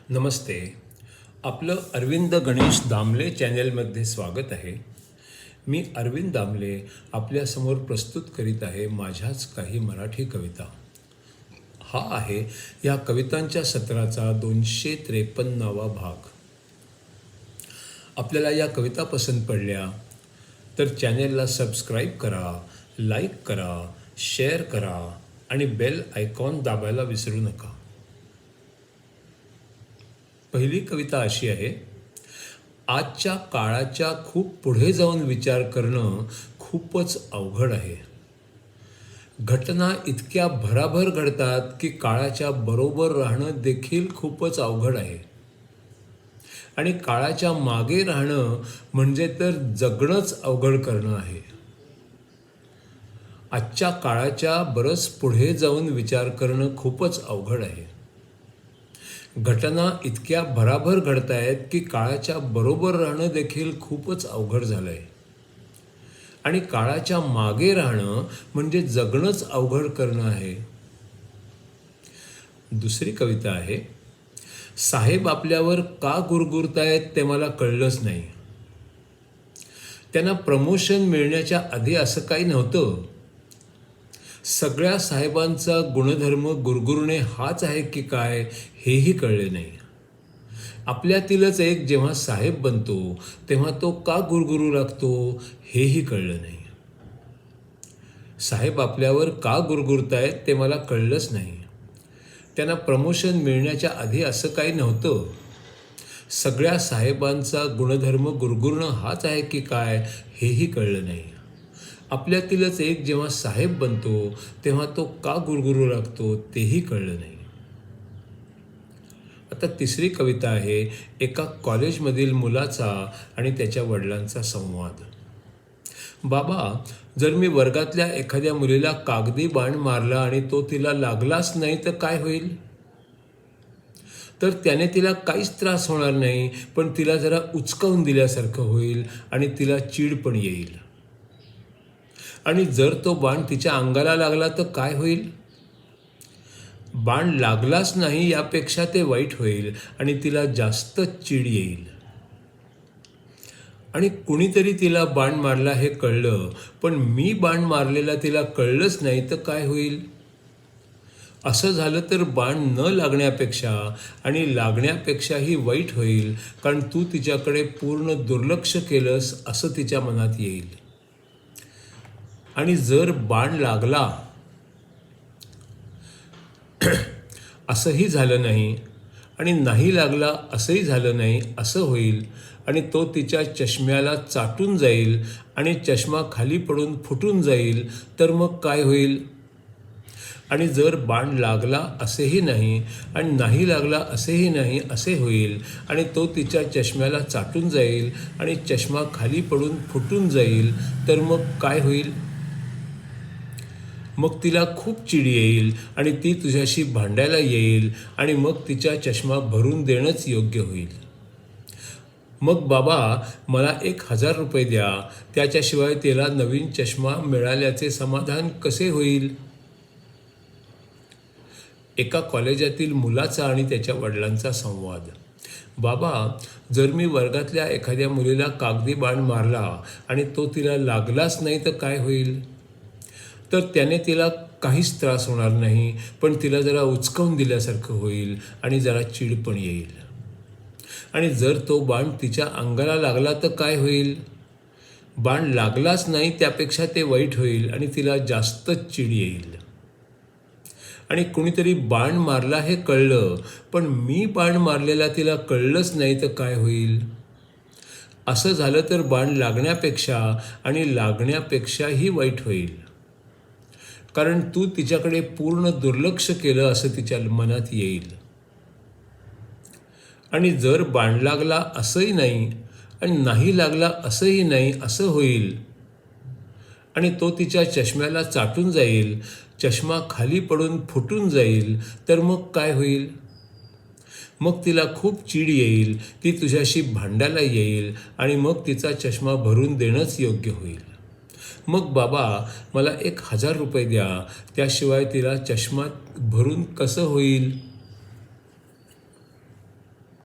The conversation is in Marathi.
नमस्ते. आपलं अरविंद गणेश दामले चॅनेलमध्ये स्वागत आहे. मी अरविंद दामले आपल्यासमोर प्रस्तुत करीत आहे माझ्याच काही मराठी कविता. हा आहे या कवितांच्या सत्राचा 253वा भाग. आपल्याला या कविता पसंत पडल्या तर चॅनेलला सबस्क्राईब करा, लाईक करा, शेअर करा आणि बेल आयकॉन दाबायला विसरू नका. पहिली कविता अशी आहे. आजच्या काळाच्या खूप पुढे जाऊन विचार करणं खूपच अवघड आहे. घटना इतक्या भराभर घडतात की काळाच्या बरोबर राहणं देखील खूपच अवघड आहे. आणि काळाच्या मागे राहणं म्हणजे तर जगणंच अवघड करणं आहे. आजच्या काळाच्या बरंच पुढे जाऊन विचार करणं खूपच अवघड आहे. घटना इतक्या भराभर घडत आहेत की काळाच्या बरोबर राहणं देखील खूपच अवघड झालं आहे. आणि काळाच्या मागे राहणं म्हणजे जगणंच अवघड करणं आहे. दुसरी कविता आहे. साहेब आपल्यावर का गुरगुरतायत ते मला कळलंच नाही. त्यांना प्रमोशन मिळण्याच्या आधी असं काही नव्हतं. सगळ्या साहेबांचा गुणधर्म गुरगुरणे हाच आहे की काय हेही कळले नाही. आपल्यातीलच एक जेव्हा साहेब बनतो तेव्हा तो का गुरगुरू लागतो हेही कळलं नाही. साहेब आपल्यावर का गुरगुरतायत ते मला कळलंच नाही. त्यांना प्रमोशन मिळण्याच्या आधी असं काही नव्हतं. सगळ्या साहेबांचा गुणधर्म गुरगुरणं हाच आहे की काय हेही कळलं नाही. आपल्यातीलच एक जेव्हा साहेब बनतो तेव्हा तो का गुरगुरू लागतो तेही कळलं नाही. आता तिसरी कविता आहे. एका कॉलेजमधील मुलाचा आणि त्याच्या वडिलांचा संवाद. बाबा, जर मी वर्गातल्या एखाद्या मुलीला कागदी बाण मारला आणि तो तिला लागलाच नाही तर काय होईल? तर त्याने तिला काहीच त्रास होणार नाही, पण तिला जरा उचकावून दिल्यासारखं होईल आणि तिला चीड पण येईल. आणि जर तो बाण तिच्या अंगाला लागला तर काय होईल? बाण लागलाच नाही यापेक्षा ते वाईट होईल आणि तिला जास्त चीड येईल. आणि कुणीतरी तिला बाण मारला हे कळलं, पण मी बाण मारलेला तिला कळलंच नाही तर काय होईल? असं झालं तर बाण न लागण्यापेक्षा आणि लागण्यापेक्षाही वाईट होईल, कारण तू तिच्याकडे पूर्ण दुर्लक्ष केलंस असं तिच्या मनात येईल. आणि जर बाण लागला असंही झालं नाही आणि नाही लागला असंही झालं नाही असं होईल आणि तो तिच्या चष्म्याला चाटून जाईल आणि चष्मा खाली पडून फुटून जाईल तर मग काय होईल? आणि जर बाण लागला असेही नाही आणि नाही लागला असेही नाही असे होईल आणि तो तिच्या चष्म्याला चाटून जाईल आणि चष्मा खाली पडून फुटून जाईल तर मग काय होईल? मग तिला खूप चिड येईल आणि ती तुझ्याशी भांडायला येईल आणि मग तिच्या चष्मा भरून देणंच योग्य होईल. मग बाबा, मला 1,000 रुपये द्या, त्याच्याशिवाय तिला नवीन चष्मा मिळाल्याचे समाधान कसे होईल? एका कॉलेजातील मुलाचा आणि त्याच्या वडिलांचा संवाद. बाबा, जर मी वर्गातल्या एखाद्या मुलीला कागदी बाण मारला आणि तो तिला लागलाच नाही तर काय होईल? तर त्याने तिला काहीच त्रास होणार नाही, पण तिला जरा उचकावून दिल्यासारखं होईल आणि जरा चीड पण येईल. आणि जर तो बाण तिच्या अंगाला लागला तर काय होईल? बाण लागलाच नाही त्यापेक्षा ते वाईट होईल आणि तिला जास्त चीड येईल. आणि कुणीतरी बाण मारला हे कळलं, पण मी बाण मारलेला तिला कळलंच नाही तर काय होईल? असं झालं तर बाण लागण्यापेक्षा आणि लागण्यापेक्षाही वाईट होईल, कारण तू तिच्याकडे पूर्ण दुर्लक्ष केलं असं तिच्या मनात येईल. आणि जर बाण लागला असंही नाही आणि नाही लागला असंही नाही असं होईल आणि तो तिच्या चष्म्याला चाटून जाईल, चष्मा खाली पडून फुटून जाईल तर मग काय होईल? मग तिला खूप चीड येईल, ती तुझ्याशी भांडायला येईल आणि मग तिचा चष्मा भरून देणंच योग्य होईल. मग बाबा, मला 1,000 रुपये द्या, त्याशिवाय तिला चष्मा भरून कसं होईल?